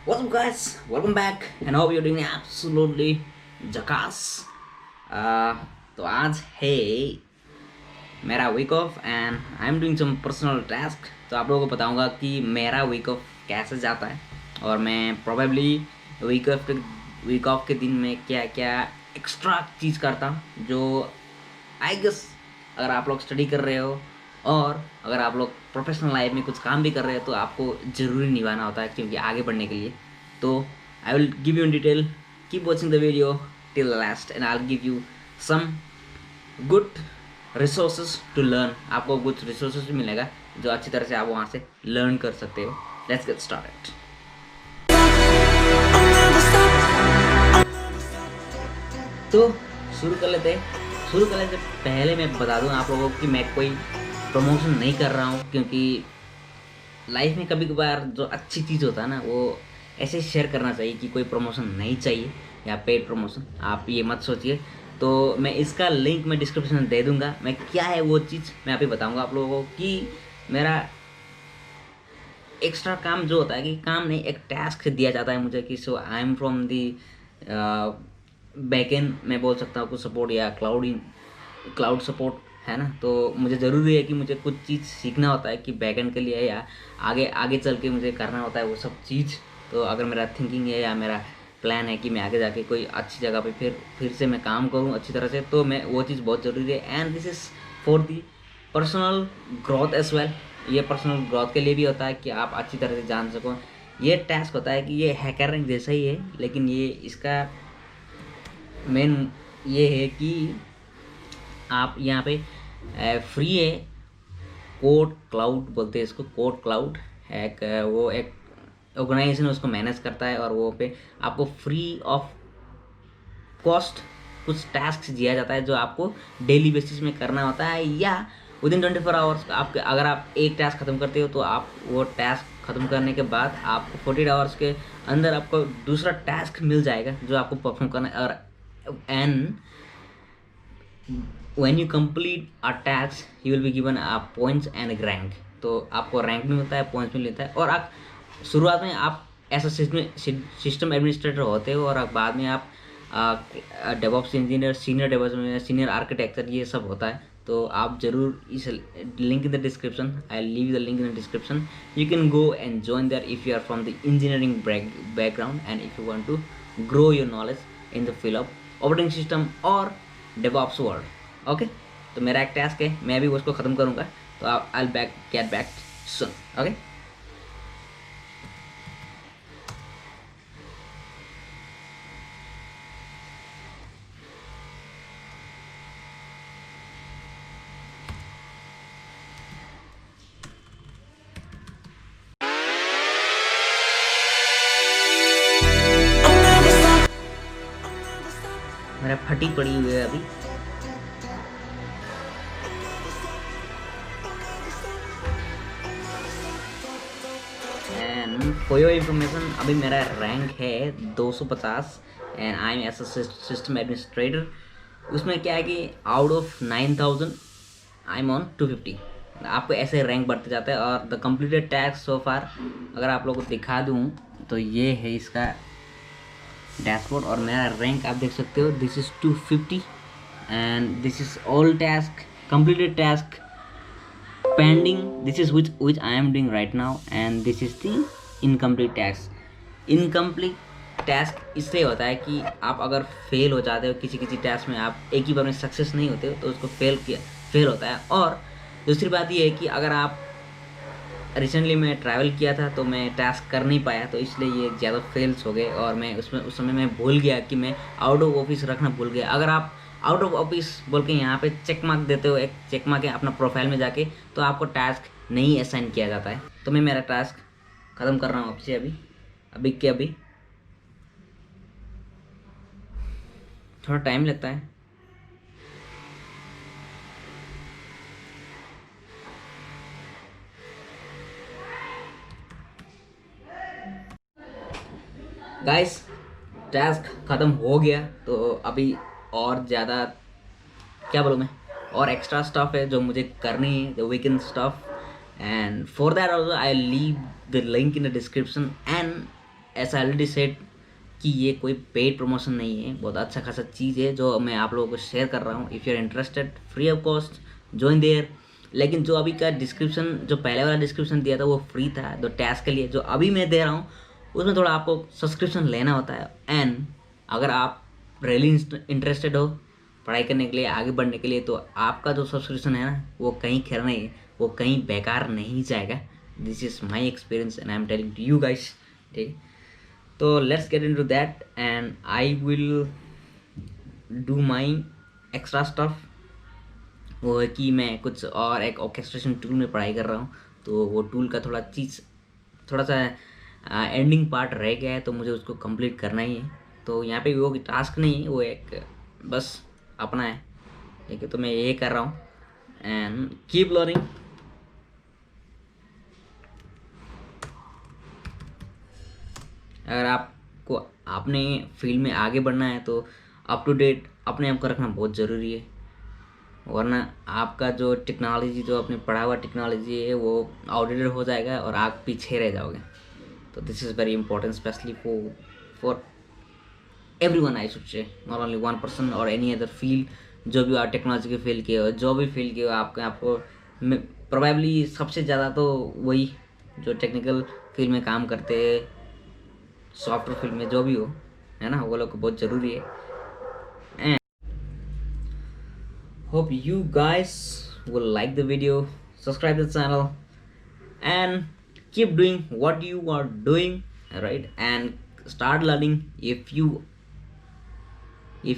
What's up, guys? Welcome back, and hope you're doing absolutely jackass. Uh, तो आज है मेरा week off and I am doing some personal task. तो आप लोगों को बताऊंगा कि मेरा वीक ऑफ कैसे जाता है और मैं प्रोबेबली वीक ऑफ के दिन में क्या क्या एक्स्ट्रा चीज़ करता हूँ जो आई गेस अगर आप लोग स्टडी कर रहे हो और अगर आप लोग प्रोफेशनल लाइफ में कुछ काम भी कर रहे हो तो आपको ज़रूरी निभाना होता है क्योंकि आगे बढ़ने के लिए। तो I will give you in detail, keep watching the video till the last end I will give you some good resources to learn. आपको कुछ रिसोर्सेज भी मिलेगा जो अच्छी तरह से आप वहाँ से लर्न कर सकते हो। Let's get started. तो शुरू करने से पहले मैं बता दूं आप लोगों को कि मैं कोई प्रमोशन नहीं कर रहा हूं, क्योंकि लाइफ में कभी कभार जो अच्छी चीज़ होता है ना वो ऐसे शेयर करना चाहिए कि कोई प्रमोशन नहीं चाहिए या पेड प्रमोशन, आप ये मत सोचिए। तो मैं इसका लिंक मैं डिस्क्रिप्शन में दे दूंगा। मैं क्या है वो चीज़ मैं अभी बताऊंगा आप लोगों को कि मेरा एक्स्ट्रा काम जो होता है कि काम नहीं, एक टास्क दिया जाता है मुझे कि so I am from the backend मैं बोल सकता हूँ कुछ सपोर्ट या क्लाउड सपोर्ट है ना। तो मुझे ज़रूरी है कि मुझे कुछ चीज़ सीखना होता है कि बैकएंड के लिए या आगे आगे चल के मुझे करना होता है वो सब चीज़। तो अगर मेरा थिंकिंग है या मेरा प्लान है कि मैं आगे जाके कोई अच्छी जगह पे फिर से मैं काम करूँ अच्छी तरह से, तो मैं वो चीज़ बहुत ज़रूरी है। And this is for the personal growth as well. ये पर्सनल ग्रोथ के लिए भी होता है कि आप अच्छी तरह से जान सको। ये टास्क होता है कि ये हैकर रैंक जैसा ही है, लेकिन ये इसका मेन ये है कि आप यहाँ पे फ्री है। कोड क्लाउड बोलते हैं इसको, कोड क्लाउड एक वो एक ऑर्गेनाइजेशन उसको मैनेज करता है और वो पे आपको फ्री ऑफ कॉस्ट कुछ टास्क दिया जाता है जो आपको डेली बेसिस में करना होता है या विदिन 24 आवर्स। आपके अगर आप एक टास्क ख़त्म करते हो तो आप वो टास्क ख़त्म करने के बाद आपको 48 आवर्स के अंदर आपको दूसरा टास्क मिल जाएगा जो आपको परफॉर्म करना है। और and when you complete a task you will be given a points and rank. तो आपको रैंक भी मिलता है, पॉइंट्स भी मिलता है। और आप शुरुआत में आप ऐसा सिस्टम एडमिनिस्ट्रेटर होते हो और बाद में आप DevOps engineer, senior DevOps engineer, senior architecture ये सब होता है। तो आप जरूर इस link in the description, I leave the link in the description, you can go and join there if you are from the engineering background and if you want to grow your knowledge in the field of operating system और DevOps world. Okay, तो मेरा एक task है, मैं भी उसको ख़त्म करूँगा। तो I will get back soon. Okay, मेरा फटी पड़ी हुई है अभी। एंड फॉर योर इन्फॉर्मेशन अभी मेरा रैंक है 250 and I am as a system administrator. उसमें क्या है कि out of 9000 I am on 250। आपको ऐसे रैंक बढ़ते जाता है। और the completed task so far अगर आप लोगों को दिखा दूँ तो ये है इसका डैशबोर्ड और मेरा रैंक आप देख सकते हो, this is 250 and this is all task completed task pending, this is which I am doing right now and this is the incomplete task। Incomplete task इससे होता है कि आप अगर फेल हो जाते हो किसी टास्क में, आप एक ही बार में सक्सेस नहीं होते हो तो उसको फेल होता है। और दूसरी बात ये है कि अगर आप रिसेंटली मैं ट्रैवल किया था तो मैं टास्क कर नहीं पाया, तो इसलिए ये ज़्यादा फेल्स हो गए और मैं उसमें उस समय मैं भूल गया कि मैं आउट ऑफ ऑफिस रखना भूल गया। अगर आप आउट ऑफ ऑफिस बोल के यहाँ पे चेक मार्क देते हो, एक चेक मार्क है अपना प्रोफाइल में जाके, तो आपको टास्क नहीं असाइन किया जाता है। तो मैं मेरा टास्क ख़त्म कर रहा हूँ आपसे अभी थोड़ा टाइम लगता है। गाइस टास्क ख़त्म हो गया, तो अभी और ज़्यादा क्या बोलूँ मैं, और एक्स्ट्रा स्टफ है जो मुझे करनी है, the weekend stuff. And for that also I leave the link in the description and S I already said कि ये कोई पेड प्रमोशन नहीं है, बहुत अच्छा खासा चीज़ है जो मैं आप लोगों को शेयर कर रहा हूँ। If you are interested, free of cost, join there. लेकिन जो अभी का डिस्क्रिप्शन, जो पहले वाला डिस्क्रिप्शन दिया था वो फ्री था, तो टैक्स के लिए जो अभी मैं दे रहा हूँ उसमें थोड़ा आपको सब्सक्रिप्शन लेना होता है। एंड अगर आप रियली इंटरेस्टेड हो पढ़ाई करने के लिए, आगे बढ़ने के लिए, तो आपका जो सब्सक्रिप्शन है ना वो कहीं खेर नहीं है, वो कहीं बेकार नहीं जाएगा। This is my experience and I am telling to you guys. ठीक, तो let's get into that and I will do my extra stuff. वो है कि मैं कुछ और एक ऑर्केस्ट्रेशन टूल में पढ़ाई कर रहा हूँ, तो वो टूल का थोड़ा सा एंडिंग पार्ट रह गया है, तो मुझे उसको कंप्लीट करना ही है। तो यहाँ पे वो टास्क नहीं है, वो एक बस अपना है। ठीक है, तो मैं ये कर रहा हूँ एंड कीप लर्निंग। अगर आपको अपने फील्ड में आगे बढ़ना है तो अप टू डेट अपने आप को रखना बहुत ज़रूरी है, वरना आपका जो टेक्नोलॉजी, जो आपने पढ़ा हुआ टेक्नोलॉजी है, वो आउटडेटेड हो जाएगा और आप पीछे रह जाओगे। तो this is very important, specially for everyone, I should say, not only one person or any other field। जो भी आप टेक्नोलॉजी के फील्ड के हो, जो भी फील्ड के हो, आपको प्रोबेबली सबसे ज़्यादा तो वही जो टेक्निकल फील्ड में काम करते हैं, सॉफ्टवेयर फील्ड में जो भी हो, है ना, वो लोग को बहुत ज़रूरी है। And hope you guys will like the video, subscribe the channel and keep doing what you are doing, right? And start learning. If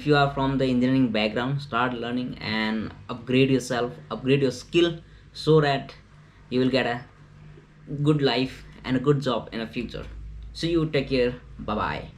you are from the engineering background, start learning and upgrade yourself, upgrade your skill, so that you will get a good life and a good job in the future. See you, take care, bye bye.